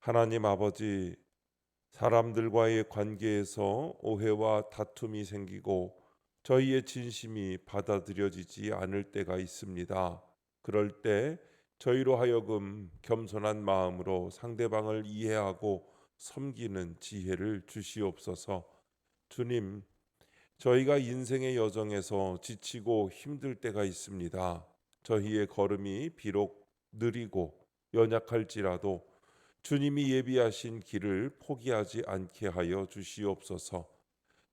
하나님 아버지, 사람들과의 관계에서 오해와 다툼이 생기고 저희의 진심이 받아들여지지 않을 때가 있습니다. 그럴 때 저희로 하여금 겸손한 마음으로 상대방을 이해하고 섬기는 지혜를 주시옵소서. 주님, 저희가 인생의 여정에서 지치고 힘들 때가 있습니다. 저희의 걸음이 비록 느리고 연약할지라도 주님이 예비하신 길을 포기하지 않게 하여 주시옵소서.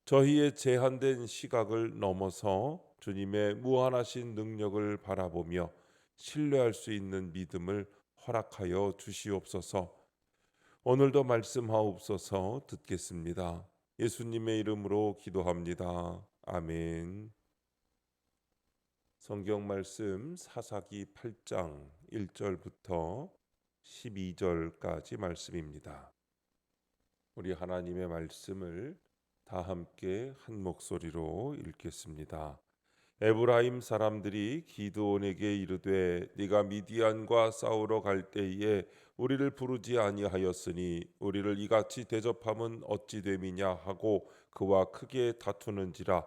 저희의 제한된 시각을 넘어서 주님의 무한하신 능력을 바라보며 신뢰할 수 있는 믿음을 허락하여 주시옵소서. 오늘도 말씀하옵소서. 듣겠습니다. 예수님의 이름으로 기도합니다. 아멘. 성경 말씀 사사기 8장 1절부터 12절까지 말씀입니다. 우리 하나님의 말씀을 다 함께 한 목소리로 읽겠습니다. 에브라임 사람들이 기드온에게 이르되 네가 미디안과 싸우러 갈 때에 우리를 부르지 아니하였으니 우리를 이같이 대접함은 어찌 됨이냐 하고 그와 크게 다투는지라.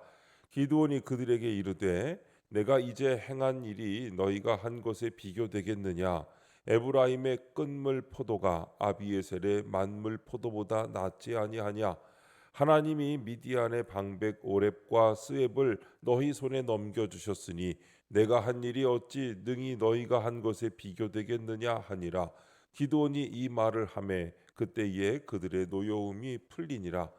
기드온이 그들에게 이르되 내가 이제 행한 일이 너희가 한 것에 비교되겠느냐. 에브라임의 끈물 포도가 아비에셀의 만물 포도보다 낫지 아니하냐. 하나님이 미디안의 방백 오렙과 스웹을 너희 손에 넘겨주셨으니 내가 한 일이 어찌 능히 너희가 한 것에 비교되겠느냐 하니라. 기드온이 이 말을 하매 그때에 그들의 노여움이 풀리니라.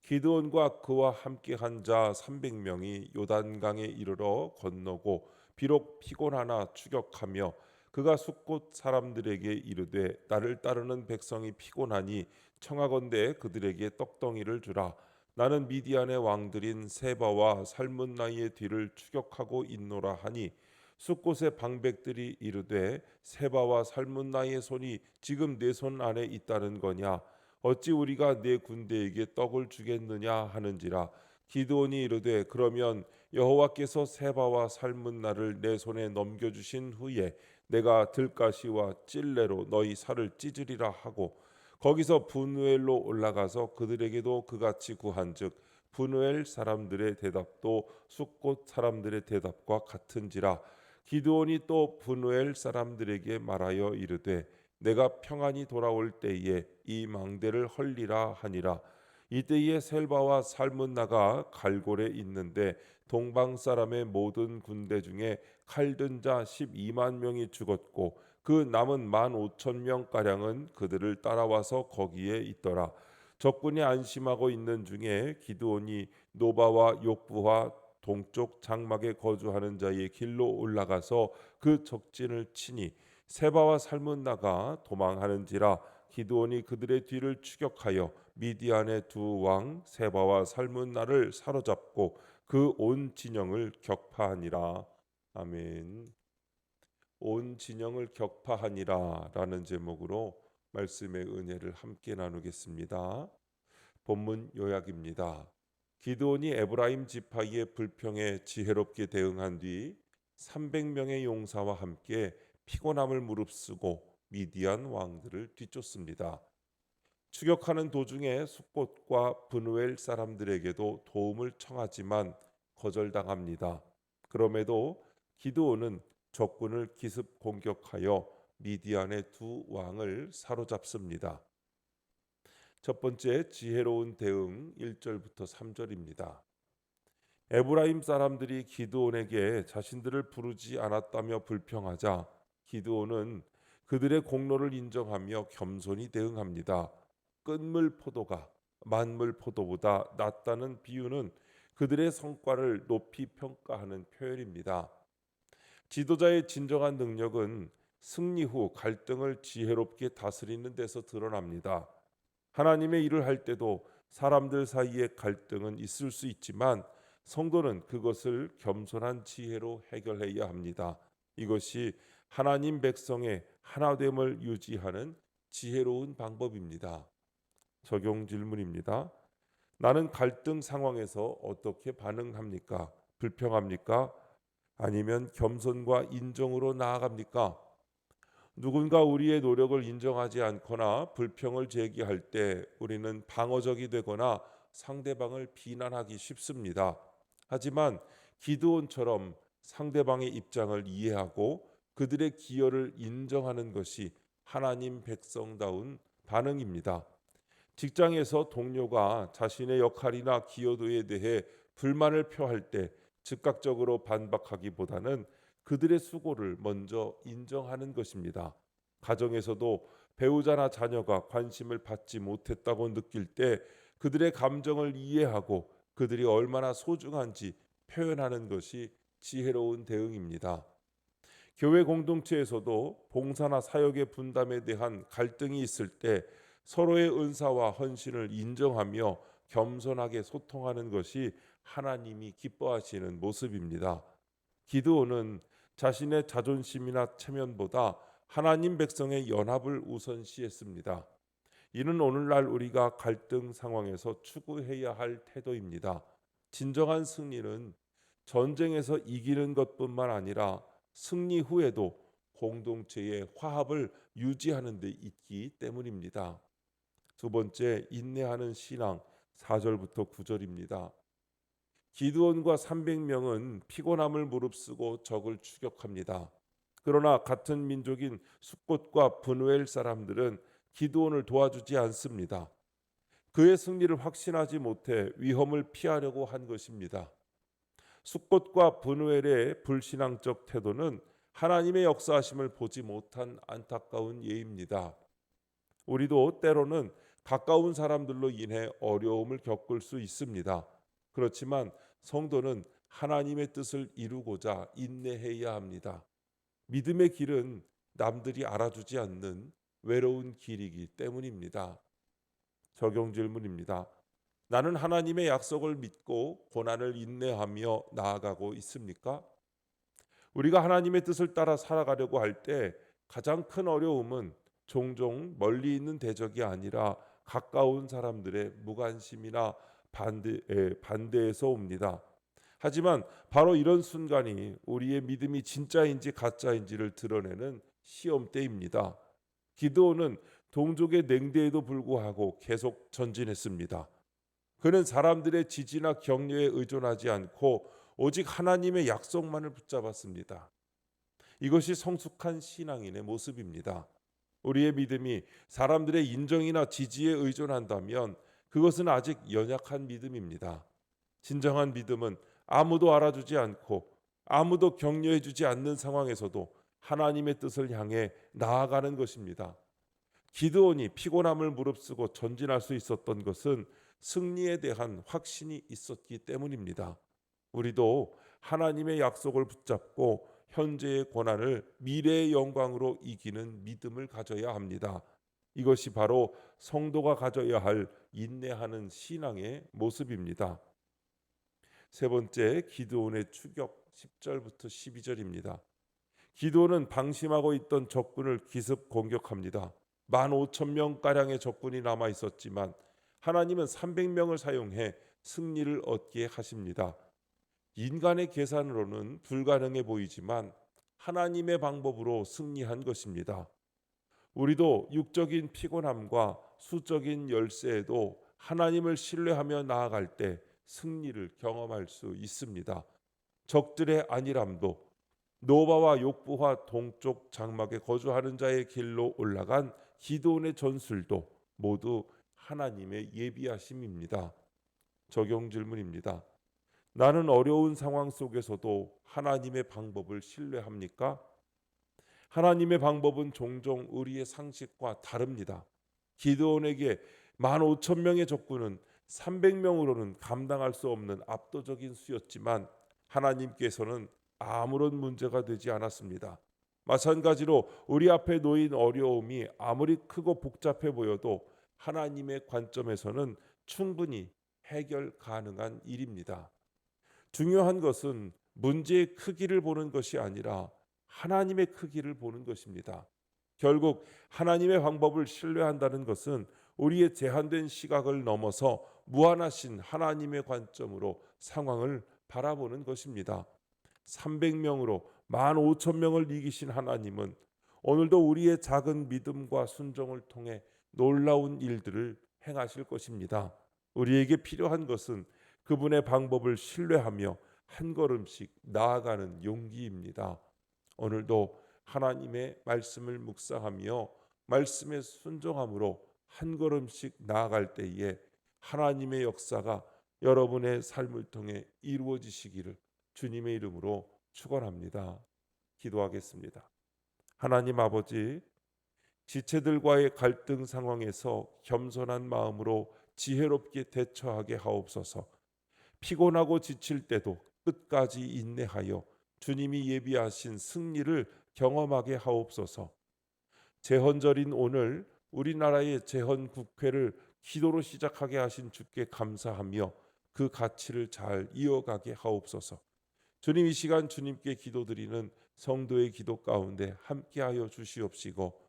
기드온과 그와 함께한 자 300명이 요단강에 이르러 건너고 비록 피곤하나 추격하며 그가 숫곳 사람들에게 이르되 나를 따르는 백성이 피곤하니 청하건대 그들에게 떡덩이를 주라. 나는 미디안의 왕들인 세바와 살문나이의 뒤를 추격하고 있노라 하니 숫곳의 방백들이 이르되 세바와 살문나이의 손이 지금 내 손 안에 있다는 거냐. 어찌 우리가 내 군대에게 떡을 주겠느냐 하는지라. 기드온이 이르되 그러면 여호와께서 세바와 살문나를 내 손에 넘겨주신 후에 내가 들가시와 찔레로 너희 살을 찢으리라 하고 거기서 분우엘로 올라가서 그들에게도 그같이 구한즉 분우엘 사람들의 대답도 숫곳 사람들의 대답과 같은지라. 기드온이 또 분우엘 사람들에게 말하여 이르되 내가 평안히 돌아올 때에 이 망대를 헐리라 하니라. 이때에 셀바와 살문나가 갈골에 있는데 동방 사람의 모든 군대 중에 칼든 자 12만 명이 죽었고 그 남은 15,000명 가량은 그들을 따라와서 거기에 있더라. 적군이 안심하고 있는 중에 기드온이 노바와 욕부와 동쪽 장막에 거주하는 자의 길로 올라가서 그 적진을 치니 세바와 살문나가 도망하는지라. 기드온이 그들의 뒤를 추격하여 미디안의 두 왕 세바와 살문나를 사로잡고 그 온 진영을 격파하니라. 아멘. 온 진영을 격파하니라라는 제목으로 말씀의 은혜를 함께 나누겠습니다. 본문 요약입니다. 기드온이 에브라임 지파의 불평에 지혜롭게 대응한 뒤 300명의 용사와 함께 피곤함을 무릅쓰고 미디안 왕들을 뒤쫓습니다. 추격하는 도중에 숫곳과 브누엘 사람들에게도 도움을 청하지만 거절당합니다. 그럼에도 기드온은 적군을 기습 공격하여 미디안의 두 왕을 사로잡습니다. 첫 번째 지혜로운 대응 1절부터 3절입니다. 에브라임 사람들이 기드온에게 자신들을 부르지 않았다며 불평하자 기드온은 그들의 공로를 인정하며 겸손히 대응합니다. 끈물 포도가 만물 포도보다 낫다는 비유는 그들의 성과를 높이 평가하는 표현입니다. 지도자의 진정한 능력은 승리 후 갈등을 지혜롭게 다스리는 데서 드러납니다. 하나님의 일을 할 때도 사람들 사이에 갈등은 있을 수 있지만 성도는 그것을 겸손한 지혜로 해결해야 합니다. 이것이 하나님 백성의 하나됨을 유지하는 지혜로운 방법입니다. 적용 질문입니다. 나는 갈등 상황에서 어떻게 반응합니까? 불평합니까? 아니면 겸손과 인정으로 나아갑니까? 누군가 우리의 노력을 인정하지 않거나 불평을 제기할 때 우리는 방어적이 되거나 상대방을 비난하기 쉽습니다. 하지만 기드온처럼 상대방의 입장을 이해하고 그들의 기여를 인정하는 것이 하나님 백성다운 반응입니다. 직장에서 동료가 자신의 역할이나 기여도에 대해 불만을 표할 때 즉각적으로 반박하기보다는 그들의 수고를 먼저 인정하는 것입니다. 가정에서도 배우자나 자녀가 관심을 받지 못했다고 느낄 때 그들의 감정을 이해하고 그들이 얼마나 소중한지 표현하는 것이 지혜로운 대응입니다. 교회 공동체에서도 봉사나 사역의 분담에 대한 갈등이 있을 때 서로의 은사와 헌신을 인정하며 겸손하게 소통하는 것이 하나님이 기뻐하시는 모습입니다. 기드온은 자신의 자존심이나 체면보다 하나님 백성의 연합을 우선시했습니다. 이는 오늘날 우리가 갈등 상황에서 추구해야 할 태도입니다. 진정한 승리는 전쟁에서 이기는 것뿐만 아니라 승리 후에도 공동체의 화합을 유지하는 데 있기 때문입니다. 두 번째, 인내하는 신앙 4절부터 9절입니다. 기드온과 300명은 피곤함을 무릅쓰고 적을 추격합니다. 그러나 같은 민족인 숫곳과 분우엘 사람들은 기드온을 도와주지 않습니다. 그의 승리를 확신하지 못해 위험을 피하려고 한 것입니다. 숫곳과 분우엘의 불신앙적 태도는 하나님의 역사하심을 보지 못한 안타까운 예입니다. 우리도 때로는 가까운 사람들로 인해 어려움을 겪을 수 있습니다. 그렇지만 성도는 하나님의 뜻을 이루고자 인내해야 합니다. 믿음의 길은 남들이 알아주지 않는 외로운 길이기 때문입니다. 적용 질문입니다. 나는 하나님의 약속을 믿고 고난을 인내하며 나아가고 있습니까? 우리가 하나님의 뜻을 따라 살아가려고 할 때 가장 큰 어려움은 종종 멀리 있는 대적이 아니라 가까운 사람들의 무관심이나 반대에서 옵니다. 하지만 바로 이런 순간이 우리의 믿음이 진짜인지 가짜인지를 드러내는 시험대입니다. 기드온은 동족의 냉대에도 불구하고 계속 전진했습니다. 그는 사람들의 지지나 격려에 의존하지 않고 오직 하나님의 약속만을 붙잡았습니다. 이것이 성숙한 신앙인의 모습입니다. 우리의 믿음이 사람들의 인정이나 지지에 의존한다면 그것은 아직 연약한 믿음입니다. 진정한 믿음은 아무도 알아주지 않고 아무도 격려해주지 않는 상황에서도 하나님의 뜻을 향해 나아가는 것입니다. 기드온이 피곤함을 무릅쓰고 전진할 수 있었던 것은 승리에 대한 확신이 있었기 때문입니다. 우리도 하나님의 약속을 붙잡고 현재의 고난을 미래의 영광으로 이기는 믿음을 가져야 합니다. 이것이 바로 성도가 가져야 할 인내하는 신앙의 모습입니다. 세 번째, 기드온의 추격 10절부터 12절입니다. 기드온은 방심하고 있던 적군을 기습 공격합니다. 15,000명가량의 적군이 남아 있었지만 하나님은 300명을 사용해 승리를 얻게 하십니다. 인간의 계산으로는 불가능해 보이지만 하나님의 방법으로 승리한 것입니다. 우리도 육적인 피곤함과 수적인 열세에도 하나님을 신뢰하며 나아갈 때 승리를 경험할 수 있습니다. 적들의 안일함도 노바와 욕부와 동쪽 장막에 거주하는 자의 길로 올라간 기드온의 전술도 모두 하나님의 예비하심입니다. 적용 질문입니다. 나는 어려운 상황 속에서도 하나님의 방법을 신뢰합니까? 하나님의 방법은 종종 우리의 상식과 다릅니다. 기드온에게 15,000명의 적군은 300명으로는 감당할 수 없는 압도적인 수였지만 하나님께서는 아무런 문제가 되지 않았습니다. 마찬가지로 우리 앞에 놓인 어려움이 아무리 크고 복잡해 보여도 하나님의 관점에서는 충분히 해결 가능한 일입니다. 중요한 것은 문제의 크기를 보는 것이 아니라 하나님의 크기를 보는 것입니다. 결국 하나님의 방법을 신뢰한다는 것은 우리의 제한된 시각을 넘어서 무한하신 하나님의 관점으로 상황을 바라보는 것입니다. 300명으로 15,000명을 이기신 하나님은 오늘도 우리의 작은 믿음과 순종을 통해 놀라운 일들을 행하실 것입니다. 우리에게 필요한 것은 그분의 방법을 신뢰하며 한 걸음씩 나아가는 용기입니다. 오늘도 하나님의 말씀을 묵상하며 말씀에 순종함으로 한 걸음씩 나아갈 때에 하나님의 역사가 여러분의 삶을 통해 이루어지시기를 주님의 이름으로 축원합니다. 기도하겠습니다. 하나님 아버지, 지체들과의 갈등 상황에서 겸손한 마음으로 지혜롭게 대처하게 하옵소서. 피곤하고 지칠 때도 끝까지 인내하여 주님이 예비하신 승리를 경험하게 하옵소서. 제헌절인 오늘 우리나라의 제헌국회를 기도로 시작하게 하신 주께 감사하며 그 가치를 잘 이어가게 하옵소서. 주님, 이 시간 주님께 기도드리는 성도의 기도 가운데 함께하여 주시옵시고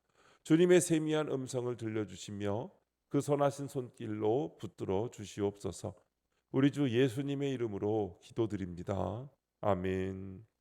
주님의 세미한 음성을 들려주시며 그 선하신 손길로 붙들어 주시옵소서. 우리 주 예수님의 이름으로 기도드립니다. 아멘.